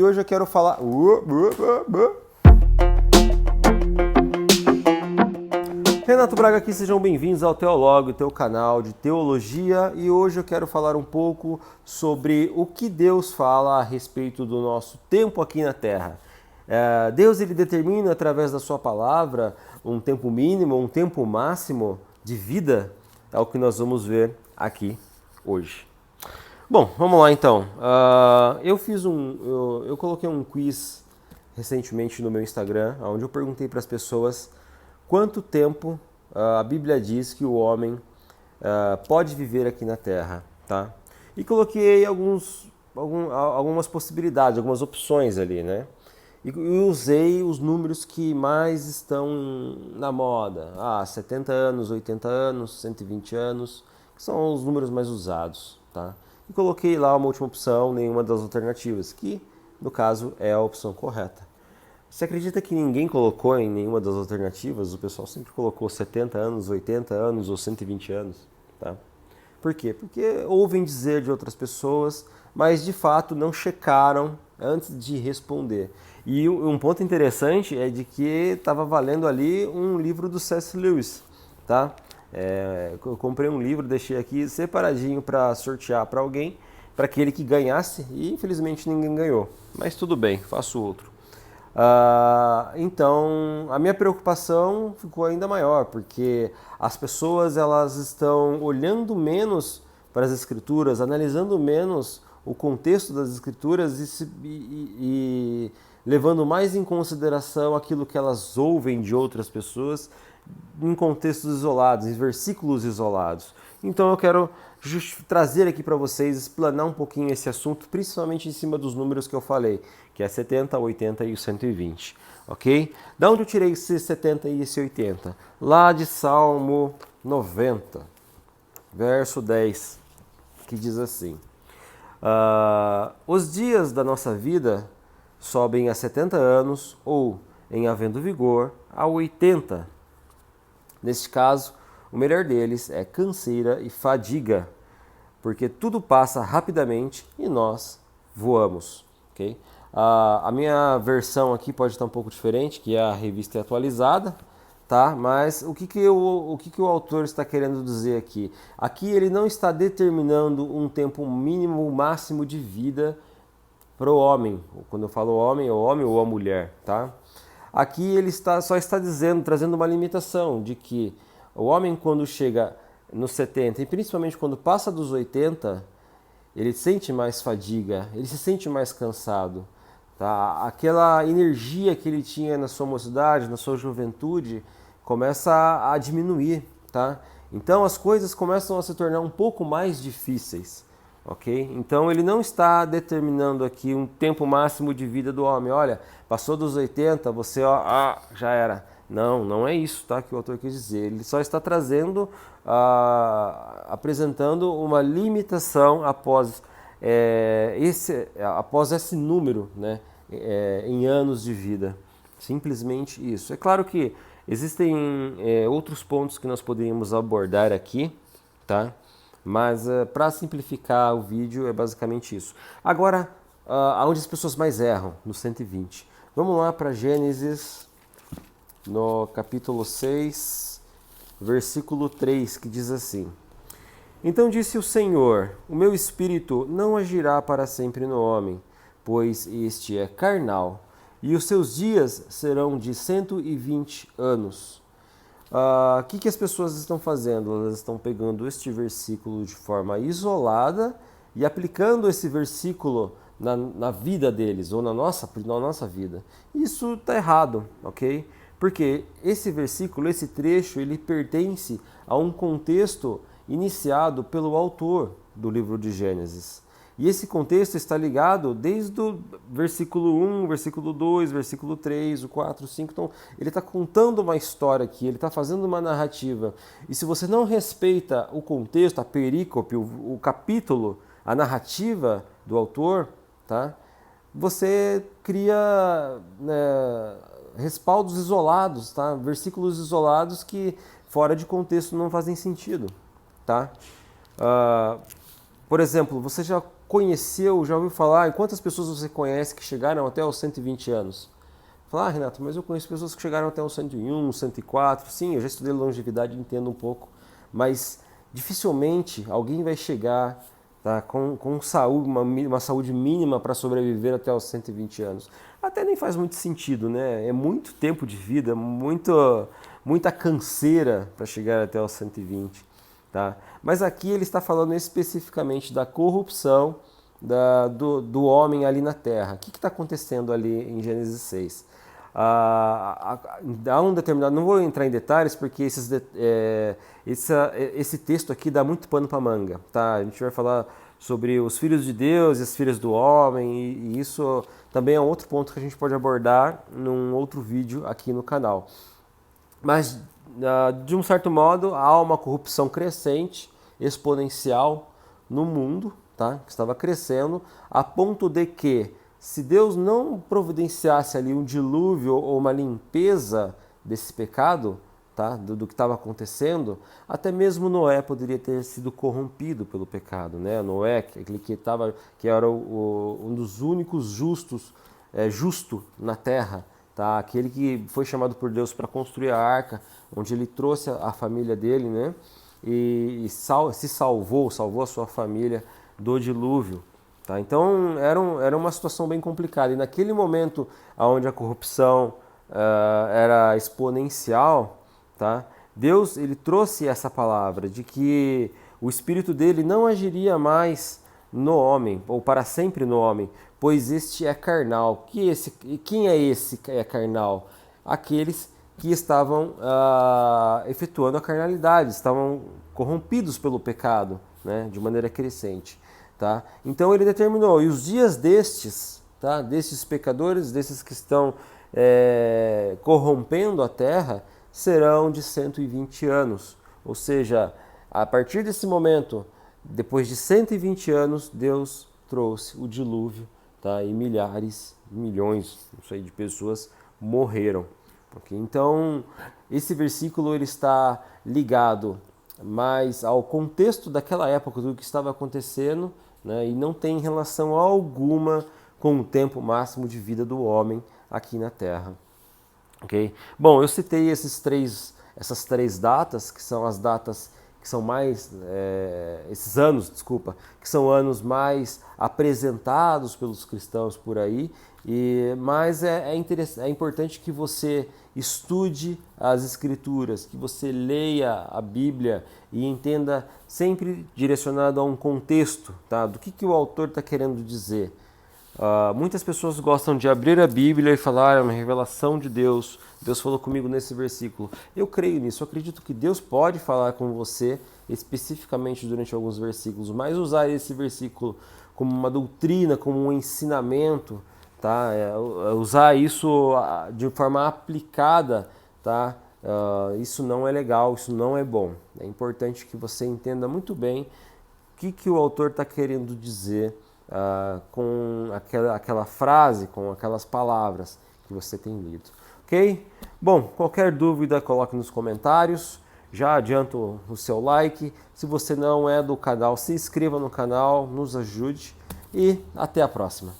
E hoje eu quero falar... Renato Braga aqui, sejam bem-vindos ao Teológico, teu canal de teologia, e hoje eu quero falar um pouco sobre o que Deus fala a respeito do nosso tempo aqui na Terra. Deus ele determina através da sua palavra um tempo mínimo, um tempo máximo de vida, é o que nós vamos ver aqui hoje. Bom, vamos lá então. Eu coloquei um quiz recentemente no meu Instagram, onde eu perguntei para as pessoas quanto tempo a Bíblia diz que o homem pode viver aqui na Terra, tá? E coloquei algumas possibilidades, algumas opções ali, né? E usei os números que mais estão na moda. 70 anos, 80 anos, 120 anos, que são os números mais usados, tá? E coloquei lá uma última opção, nenhuma das alternativas, que no caso é a opção correta. Você acredita que ninguém colocou em nenhuma das alternativas? O pessoal sempre colocou 70 anos, 80 anos ou 120 anos, tá? Por quê? Porque ouvem dizer de outras pessoas, mas de fato não checaram antes de responder. E um ponto interessante é de que estava valendo ali um livro do C.S. Lewis, tá? Eu comprei um livro, deixei aqui separadinho para sortear para alguém, para aquele que ganhasse, e infelizmente ninguém ganhou. Mas tudo bem, faço outro. Então, a minha preocupação ficou ainda maior, porque as pessoas elas estão olhando menos para as Escrituras, analisando menos o contexto das Escrituras e levando mais em consideração aquilo que elas ouvem de outras pessoas em contextos isolados, em versículos isolados. Então eu quero trazer aqui para vocês, explanar um pouquinho esse assunto, principalmente em cima dos números que eu falei, que é 70, 80 e o 120, ok? Da onde eu tirei esse 70 e esse 80? Lá de Salmo 90, verso 10, que diz assim: os dias da nossa vida sobem a 70 anos ou, em havendo vigor, a 80. Neste caso, o melhor deles é canseira e fadiga, porque tudo passa rapidamente e nós voamos. Okay? A minha versão aqui pode estar um pouco diferente, que é a revista atualizada, tá? Mas o que o autor está querendo dizer aqui? Aqui ele não está determinando um tempo mínimo ou máximo de vida para o homem. Quando eu falo homem, é o homem ou a mulher, tá? Aqui ele só está dizendo, trazendo uma limitação de que o homem, quando chega nos 70 e principalmente quando passa dos 80, ele sente mais fadiga, ele se sente mais cansado, tá? Aquela energia que ele tinha na sua mocidade, na sua juventude, começa a diminuir, tá? Então as coisas começam a se tornar um pouco mais difíceis. Ok? Então ele não está determinando aqui um tempo máximo de vida do homem. Olha, passou dos 80, você já era. Não é isso, tá, que o autor quis dizer. Ele só está trazendo, apresentando uma limitação após esse número, né, em anos de vida. Simplesmente isso. É claro que existem outros pontos que nós poderíamos abordar aqui, tá? Mas para simplificar o vídeo é basicamente isso. Agora, aonde as pessoas mais erram, no 120. Vamos lá para Gênesis, no capítulo 6, versículo 3, que diz assim: Então disse o Senhor, o meu espírito não agirá para sempre no homem, pois este é carnal, e os seus dias serão de 120 anos. O que as pessoas estão fazendo? Elas estão pegando este versículo de forma isolada e aplicando esse versículo na vida deles, ou na nossa vida. Isso está errado, ok? Porque esse versículo, esse trecho, ele pertence a um contexto iniciado pelo autor do livro de Gênesis. E esse contexto está ligado desde o versículo 1, versículo 2, versículo 3, o 4, o 5. Então, ele está contando uma história aqui, ele está fazendo uma narrativa. E se você não respeita o contexto, a perícope, o capítulo, a narrativa do autor, tá? Você cria respaldos isolados, tá? Versículos isolados que fora de contexto não fazem sentido, tá? Por exemplo, você já conheceu, já ouviu falar, em quantas pessoas você conhece que chegaram até os 120 anos? Fala, Renato, mas eu conheço pessoas que chegaram até os 101, 104, sim, eu já estudei longevidade, entendo um pouco, mas dificilmente alguém vai chegar, tá, com saúde, uma saúde mínima para sobreviver até os 120 anos. Até nem faz muito sentido, né? É muito tempo de vida, muita canseira para chegar até os 120. Tá? Mas aqui ele está falando especificamente da corrupção do homem ali na terra. O que está acontecendo ali em Gênesis 6? Há um determinado, não vou entrar em detalhes porque esse texto aqui dá muito pano para manga. Tá? A gente vai falar sobre os filhos de Deus e as filhas do homem, e isso também é um outro ponto que a gente pode abordar num outro vídeo aqui no canal. Mas, de um certo modo, há uma corrupção crescente, exponencial no mundo, tá? Que estava crescendo, a ponto de que, se Deus não providenciasse ali um dilúvio ou uma limpeza desse pecado, tá? do que estava acontecendo, até mesmo Noé poderia ter sido corrompido pelo pecado, né? Noé, aquele que era um dos únicos justo na terra, tá? Aquele que foi chamado por Deus para construir a arca, onde ele trouxe a família dele, né? E salvou a sua família do dilúvio. Tá? Então era uma situação bem complicada. E naquele momento onde a corrupção era exponencial, tá? Deus ele trouxe essa palavra de que o Espírito dele não agiria mais no homem, ou para sempre no homem, pois este é carnal. Quem é esse que é carnal? Aqueles que estavam efetuando a carnalidade, estavam corrompidos pelo pecado, né, de maneira crescente. Tá? Então ele determinou, e os dias destes, tá, destes pecadores, desses que estão corrompendo a terra, serão de 120 anos. Ou seja, a partir desse momento, depois de 120 anos, Deus trouxe o dilúvio, tá? E milhões, não sei, de pessoas morreram. Okay? Então, esse versículo ele está ligado mais ao contexto daquela época, do que estava acontecendo, né? E não tem relação alguma com o tempo máximo de vida do homem aqui na Terra. Okay? Bom, eu citei essas três datas, que são as datas que são mais, esses anos, desculpa, que são anos mais apresentados pelos cristãos por aí, mas é importante que você estude as Escrituras, que você leia a Bíblia e entenda sempre direcionado a um contexto, tá? Do que o autor está querendo dizer. Muitas pessoas gostam de abrir a Bíblia e falar, é uma revelação de Deus, Deus falou comigo nesse versículo. Eu creio nisso, eu acredito que Deus pode falar com você especificamente durante alguns versículos, mas usar esse versículo como uma doutrina, como um ensinamento, tá? Usar isso de forma aplicada, tá? Isso não é legal, isso não é bom. É importante que você entenda muito bem o que o autor está querendo dizer com aquela frase, com aquelas palavras que você tem lido. Ok? Bom, qualquer dúvida coloque nos comentários. Já adianto o seu like. Se você não é do canal, se inscreva no canal, nos ajude e até a próxima.